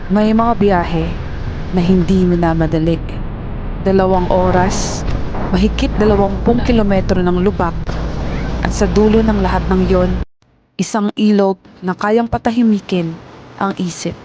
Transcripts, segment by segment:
May mga biyahe na hindi minamadali. 2 oras, mahigit 20 kilometro ng lubak, at sa dulo ng lahat ng yon, isang ilog na kayang patahimikin ang isip.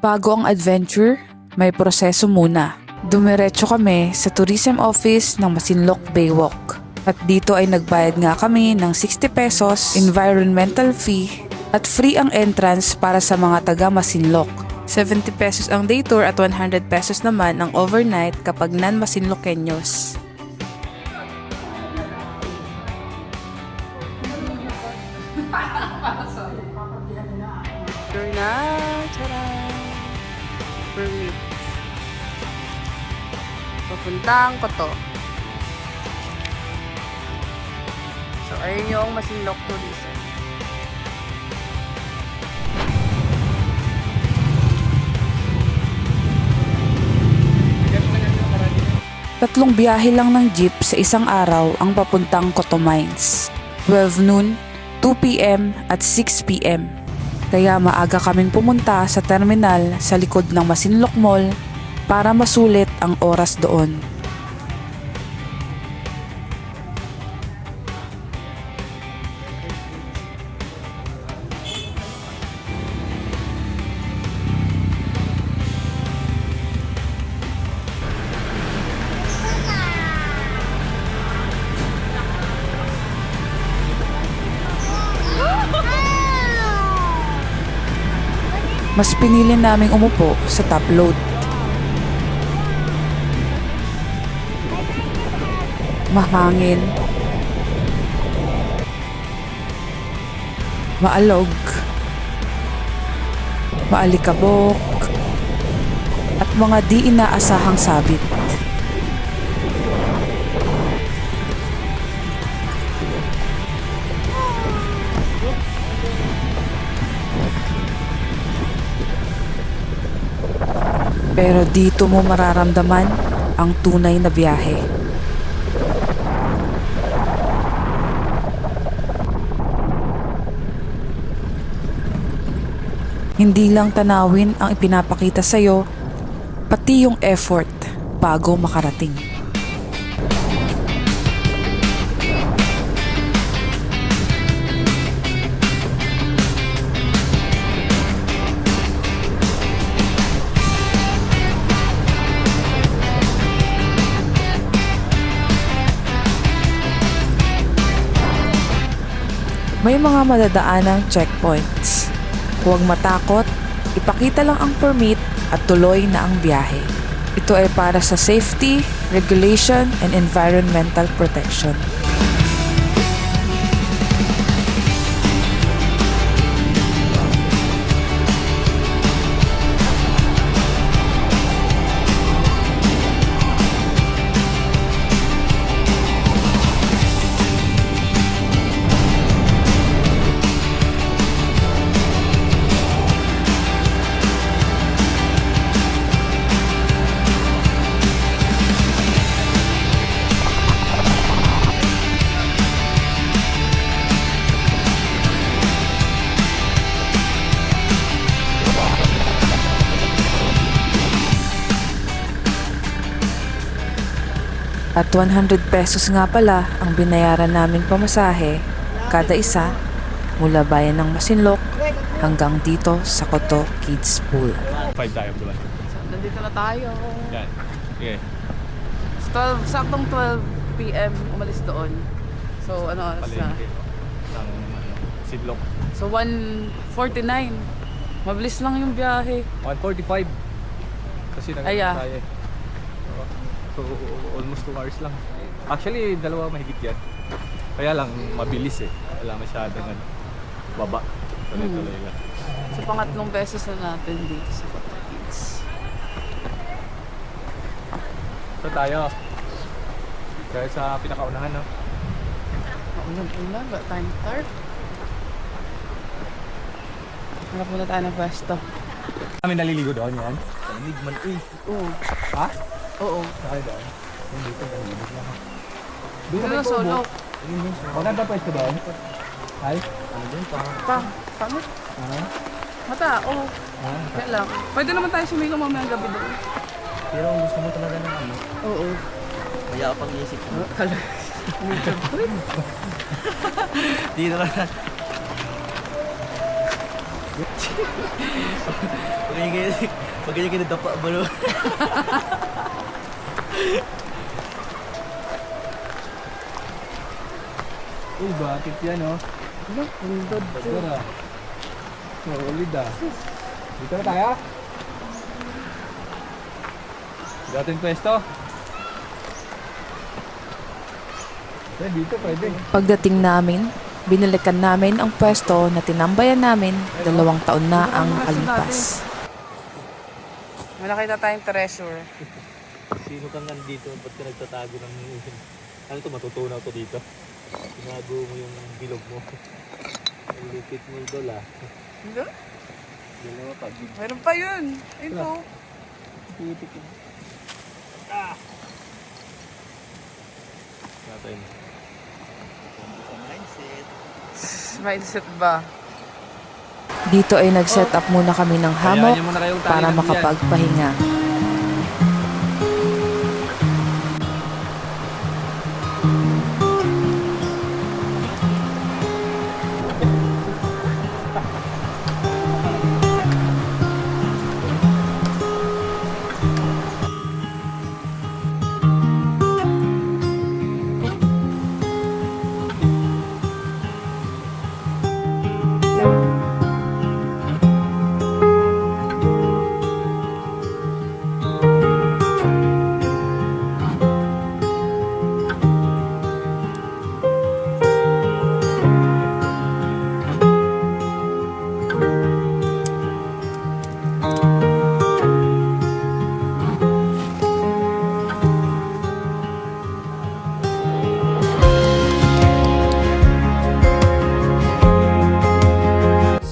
Bago ang adventure, may proseso muna. Dumiretso kami sa tourism office ng Masinloc Baywalk. At dito ay nagbayad nga kami ng 60 pesos environmental fee at free ang entrance para sa mga taga Masinloc. 70 pesos ang day tour at 100 pesos naman ang overnight kapag non-Masinloqueños. Sure na, charan! Permit. Papuntang Koto. So, ayun yung Masinloc Tourism. Tatlong biyahe lang ng jeep sa isang araw ang papuntang Koto Mines. 12 noon, 2 p.m. at 6 p.m. Kaya maaga kaming pumunta sa terminal sa likod ng Masinloc Mall para masulit ang oras doon. Mas pinili naming umupo sa top load. Mahangin, maalog, maalikabok, at mga di inaasahang sabit. Pero dito mo mararamdaman ang tunay na biyahe. Hindi lang tanawin ang ipinapakita sa'yo, pati yung effort bago makarating. May mga madadaanang checkpoints. Huwag matakot, ipakita lang ang permit at tuloy na ang biyahe. Ito ay para sa safety, regulation, and environmental protection. At 100 pesos nga pala ang binayaran naming pamasahe kada isa mula bayan ng Masinloc hanggang dito sa Koto Kids Pool. 5 tayo, diba? Nandito na tayo. Yan. Sige. 12, saktong 12 p.m. umalis doon. So ano oras na? Palengke. Ng Sidlock. So 1:49. Mabilis lang yung biyahe. 1:45. Kasi Ay, ah. tayo eh. So, almost 2 hours lang. Actually, dalawa mahigit yan. Kaya lang, mabilis eh. Wala masyadong baba. Tuloy-tuloy lang. So pangatlong beses na natin dito sa Koto Kids. Saan tayo? Dahil sa pinakaunahan, no? Ulan, ba tayong tarp? Hanap muna tayo ng pwesto. Kami naliligo doon yan? Talig man, Oo. Ha? Oo. Saan doon? Dito, naliligo lang. Dito na solo. Maganda pwesto doon? Ay? Ano doon? Pangit. Ha? Mata, oo. Kaya lang. Pwede naman tayo sumilong mamaya gabi doon. Pero ang gusto mo talaga ng ano, Oo. kaya pang isip mo. Siyempre. Dito ka na. Pag ganyan kinadapa ba no? Uy, bakit yan, oh? Ano? Undod. Bagara. Solid, ah. Dito na tayo? Dating pwesto? Dito, pwede. Pagdating namin, binalikan namin ang pwesto na tinambayan namin 2 taon na ang nakalipas. May nakita tayong treasure. Sino kang nandito? Ba't ka nagtatago ng... Ano to, matutunaw to dito? Tinago mo yung bilog mo. Ang lupit mo doon ah. Hindi? Dalawa pa. Meron pa yun. Ito. Pitik yun. Natin. Mindset. Mindset ba? Dito ay nag-set up muna kami ng hammock Ayan, muna kayong tali para ng makapagpahinga.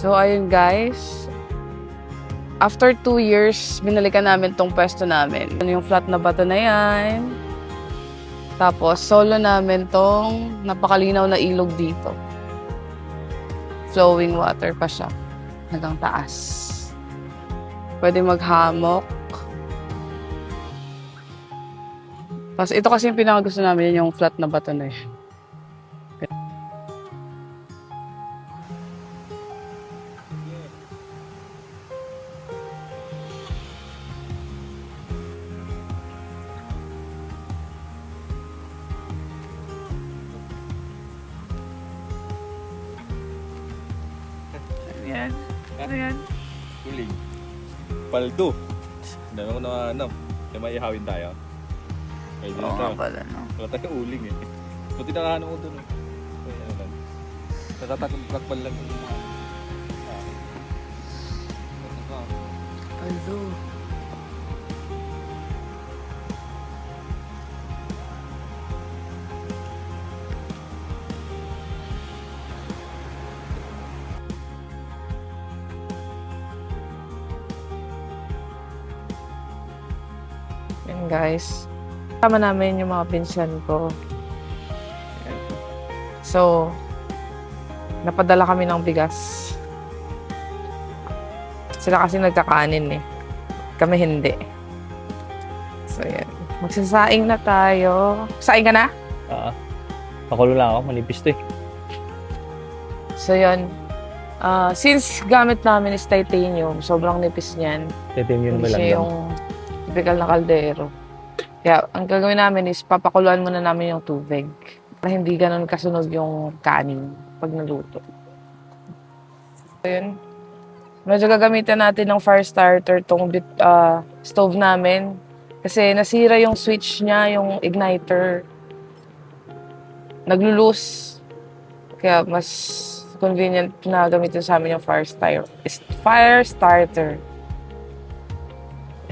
So, ayun guys. After 2 years, binalikan namin tong pwesto namin. Yung flat na bato na yan. Tapos, solo namin tong napakalinaw na ilog dito. Flowing water pa siya. Hanggang taas. Pwede mag-hammock. Tapos, ito kasi yung pinakagusto namin, yung flat na bato na yan. Yan. Ano yan? Tuling. Paldo. Dami ko na ano. Kaya may ihawin tayo. Pwede na tayo. pala, no? Wala tayong uling eh. Buti nakaano ko dun eh. Kaya ano lang. Natatakal lang yung Paldo. Yan guys. Tama namin yung mga pinsan ko. So, napadala kami ng bigas. Sila kasi nagkakanin eh. Kami hindi. So, yan. Magsasaing na tayo. Saing ka na? Pakulo lang ako, manipis to eh. So, yun. Since gamit namin is titanium, sobrang nipis niyan. Titanium Hindi siya yung typical na kaldero. Kaya, ang gagawin namin is papakuluan muna namin yung tubig. Para hindi ganun kasunog yung kanin pag naluto. So, yun. Medyo gagamitan natin ng fire starter tong stove namin. Kasi nasira yung switch niya, yung igniter. Naglo-loose. Kaya mas convenient na gamitin sa amin yung fire starter.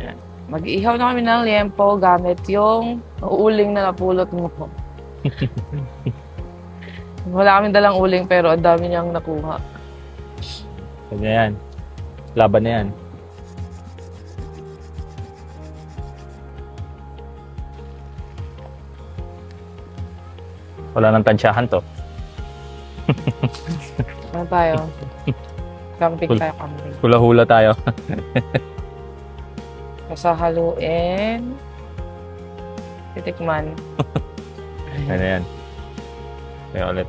Yan. Mag-ihaw na kami ng liempo gamit yung uling na napulot mo. Wala kaming dalang uling pero ang dami niyang nakuha. Kanya yan. Laban na yan. Wala nang tansyahan to. Ano tayo? Camping tayo, camping. Hula-hula tayo. Sasahaluin. Titikman. Ano yan. Kaya ulit.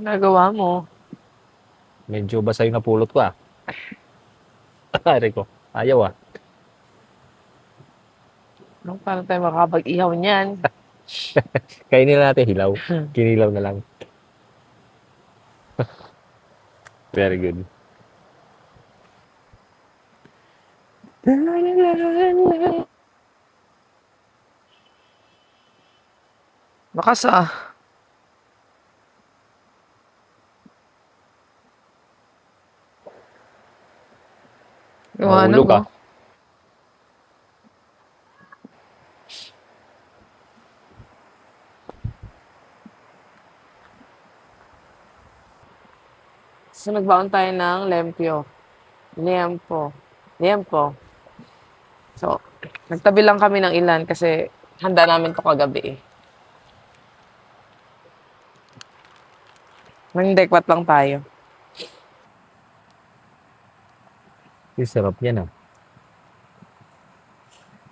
Nagawa mo. Medyo basa yung napulot ko ah. Ari ko. Ayaw ah. No, paano tayo makapag-ihaw niyan? Kainin na natin hilaw. Kinilaw na lang. Very good. Bakas ah. Gawa Mahulog mo. ah. So, nagbaon tayo ng lempyo. Liempo. Liempo. So, nagtabi lang kami ng ilan kasi handa namin to kagabi eh. Nang-dekwat lang tayo. Yung sarap yan ah.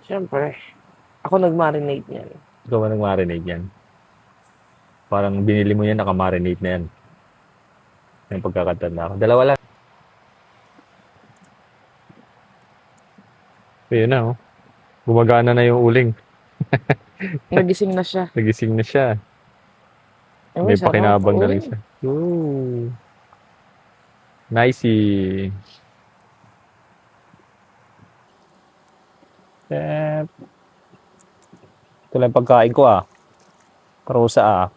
Siyempre. Ako nag-marinate niyan. Ikaw ba nag-marinate yan? Parang binili mo yan, naka-marinate na yan. Yung pagkakatanda ko. Dalawa lang. Ayun na oh. Gumagana na yung uling. Nagising na siya. Nagising na siya. Ay, May sarap. pakinabang na rin Uy. siya. Ooh. Nicey. Ito lang yung pagkain ko ah. Karosa ah.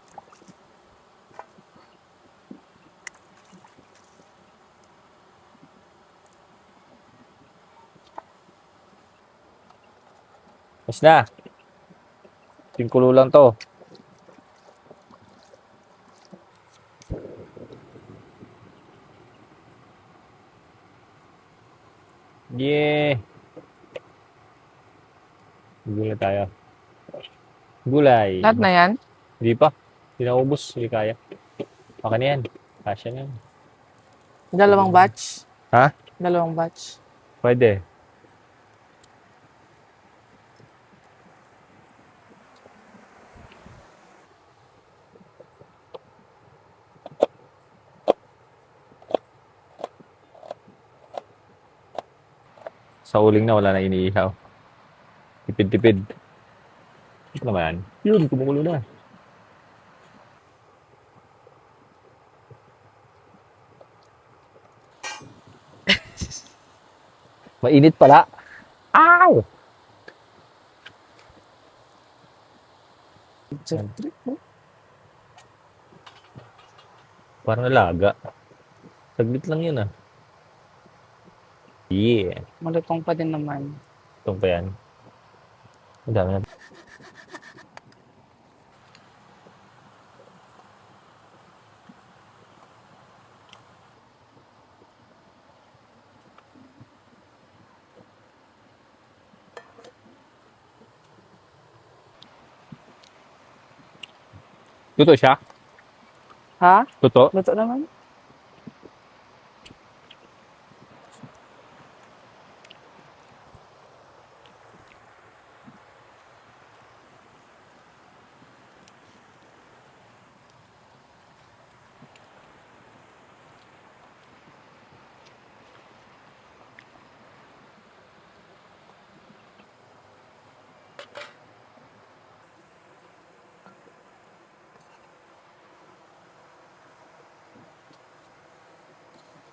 Mas na. Tingkulo lang to. Yeah. Gulay tayo. Gulay. Lahat na yan? Hindi pa. Hindi na ubos. Hindi kaya. Baka na yan. Kasya na yan. Dalawang batch? Ha? Dalawang batch. Pwede. Sa uling na wala na iniihaw. Tipid-tipid. Ito naman. Yun, kumukulo na. Mainit pala. Ow! Parang nalaga. Saglit lang yun ah. Yeah. Malutong pa din naman. Itong pa yan. Ang dami na. Luto siya? Ha? Luto? Luto naman?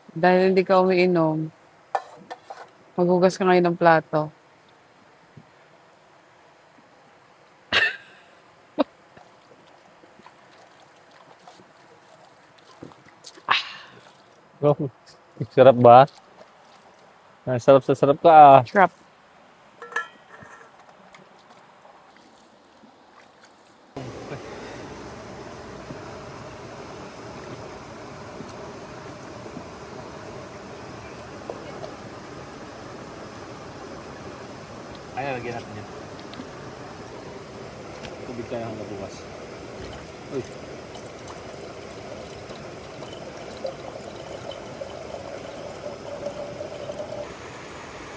Dahil hindi ka umiinom, maghugas ka ngayon ng plato. Oh, sarap ba? Sarap sa sarap ka ah. Trap. Ay, lagyan natin yan. Tubig tayo hanggang bukas. Uy.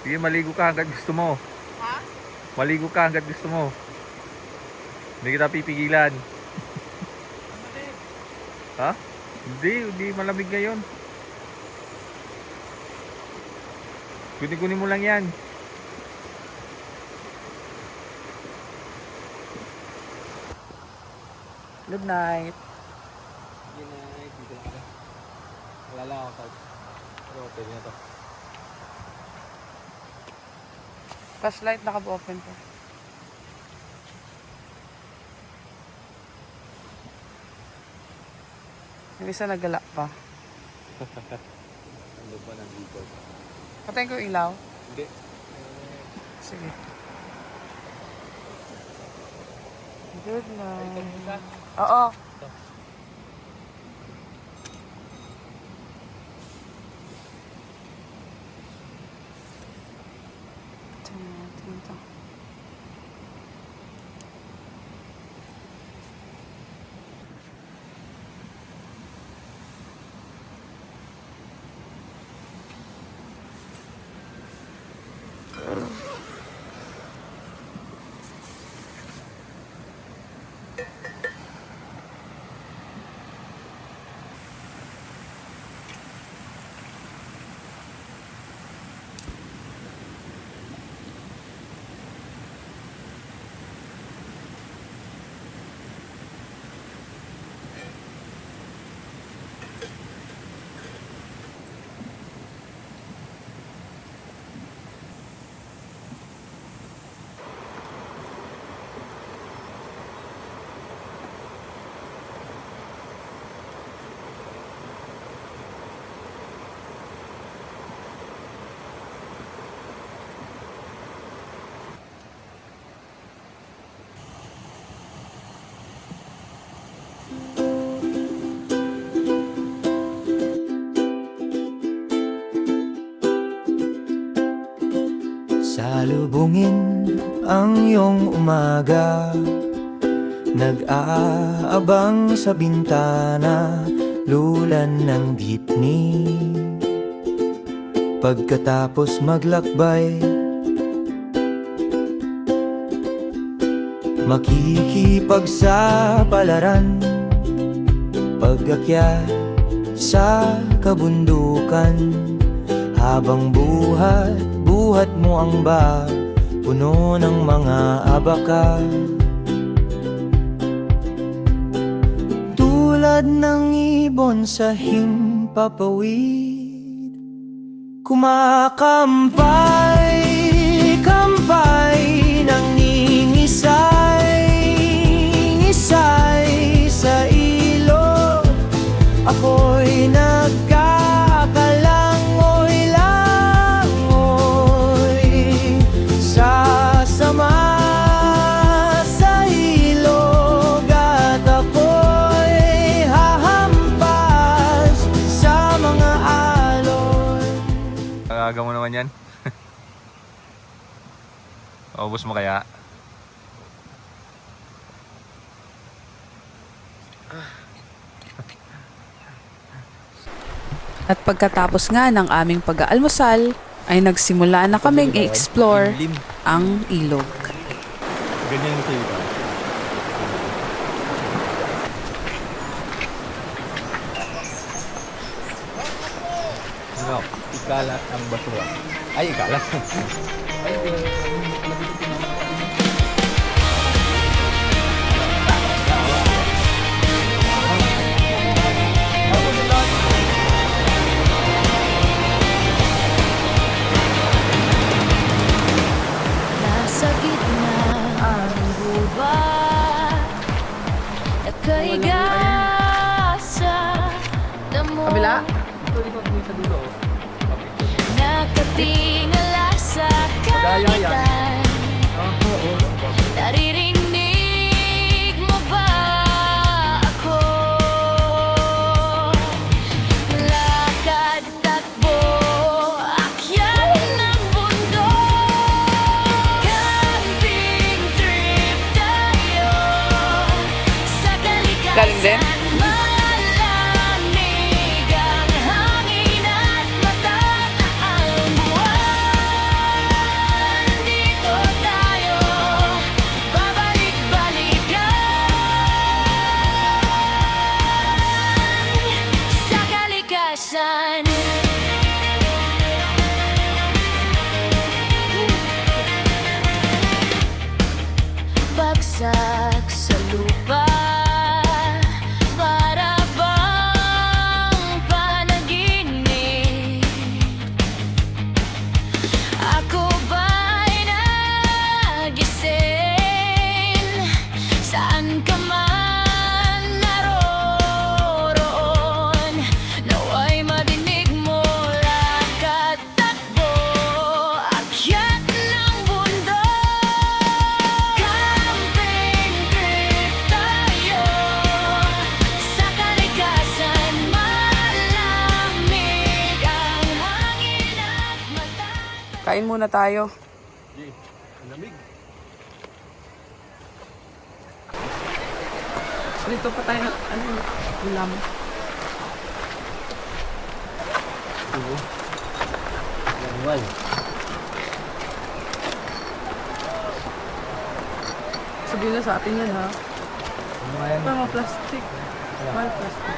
Sige, maligo ka hanggat gusto mo. Ha? Maligo ka hanggat gusto mo. Hindi kita pipigilan. Ha? Hindi malamig ngayon. Kunin mo lang yan. Good night. Yun na, dito lang ako. Wala lang ako tag. Pero pwede na to. Flashlight naka-open po. Yung isa nagala pa. Ano ba nandito? Patayin ko yung ilaw. Hindi. Sige. Good night. Oo. Ito. Salubungin ang iyong umaga, nag-aabang sa bintana, lulan ng jeepney. Pagkatapos maglakbay, makikipagsapalaran, pag-akyat sa kabundukan, habang buhat mo ang bag, puno ng mga abaka. Tulad ng ibon sa himpapawid, kumakampay, kampay ng ningisay sa ilog. Ako'y nagkakalangoy-langoy, sasama sa ilog, at ako'y hahampas sa mga alon. Ang aga mo naman yan. Ubus mo kaya? At pagkatapos nga ng aming pag-aalmusal, ay nagsimula na kaming i-explore ang ilog. Ganyan ito yun. No, ikalat ang basura. Ay, ikalat. pwede pa kami sa dulo. Papicture mo. Nakatingala sa Madaya yan. kagitan. Oo. Naririnig mo ba ako? Lakad, takbo, akyat ng bundok. Camping trip tayo sa Galing din? kalikasan. Malamig ang hangin at matataang buwan. Dito tayo babalik-balikan sa kalikasan. Bagsak sa lupa, para bang panaginip. Ako ba'y nagising? Saan ka man naroroon, nawa'y madinig mo. Lakad, takbo, akyat ng bundok. Camping trip tayo sa kalikasan. Malamig ang hangin at matataas. Kain muna tayo. Sige, ang lamig. Dito pa tayo, ulam. Manual. Sabihin na sa atin yan, ha? Ano nga yan? Mga plastic. Mahal plastic.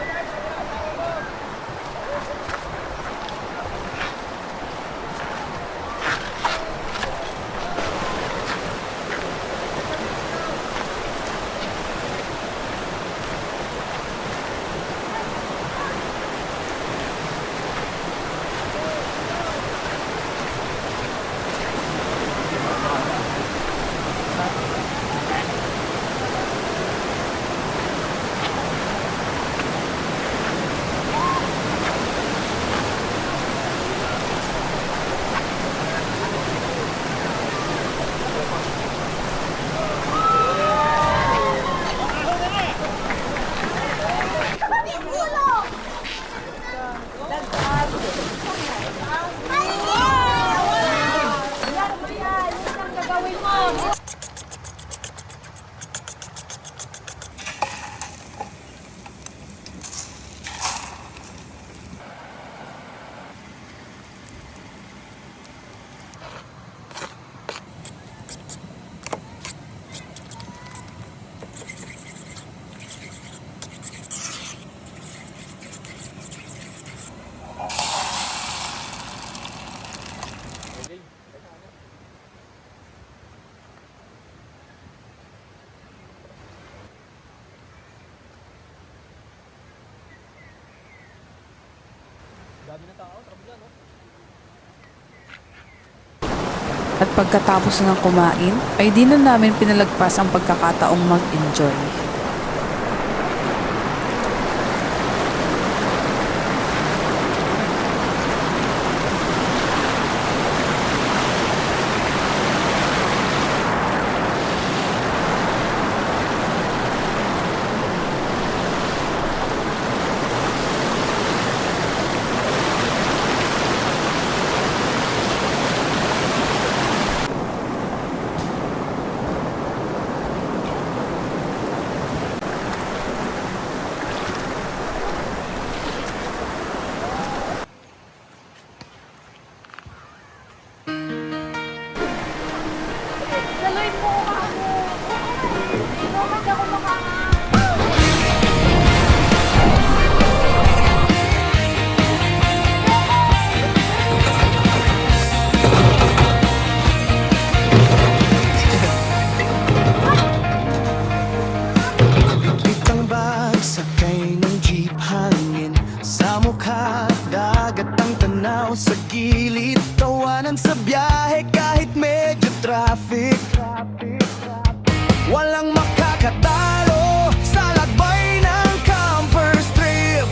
At pagkatapos ng kumain, ay di na namin pinalagpas ang pagkakataong mag-enjoy. Bitang bagsakay ng jeep, hangin sa mukha, dagat ang tanaw sa gilid, tawanan sa biyahe kahit medyo traffic. Walang makakatalo sa lakbay ng camper strip.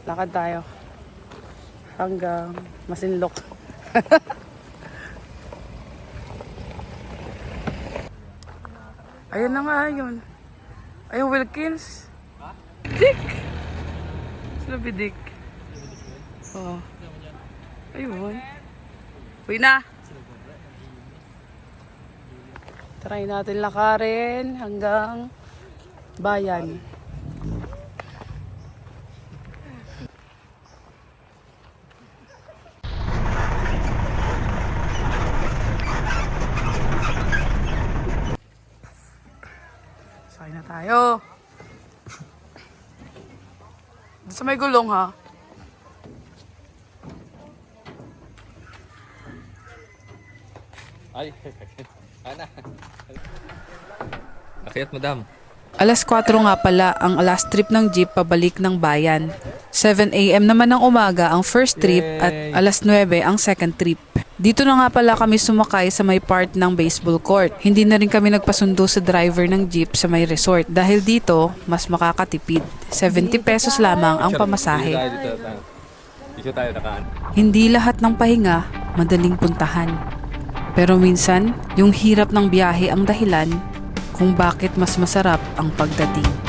Lakad tayo. Hanggang Masinloc. Ayun na nga, ayun. Ayun, Wilkins. Dick! Sila bidik. Oo. Ayun. Uy na! Try natin lakarin hanggang bayan. Sakay na tayo. Dito sa may gulong ha. Ay, ana. Akyat, madam. Alas 4 nga pala ang last trip ng jeep pabalik ng bayan. 7 a.m. naman ng umaga ang first trip at Yay! alas 9 ang second trip. Dito na nga pala kami sumakay sa may part ng baseball court. Hindi na rin kami nagpasundo sa driver ng jeep sa may resort dahil dito mas makakatipid. 70 pesos lamang ang pamasahe. Dito tayo nakaan. Hindi lahat ng pahinga madaling puntahan. Pero minsan, yung hirap ng biyahe ang dahilan kung bakit mas masarap ang pagdating.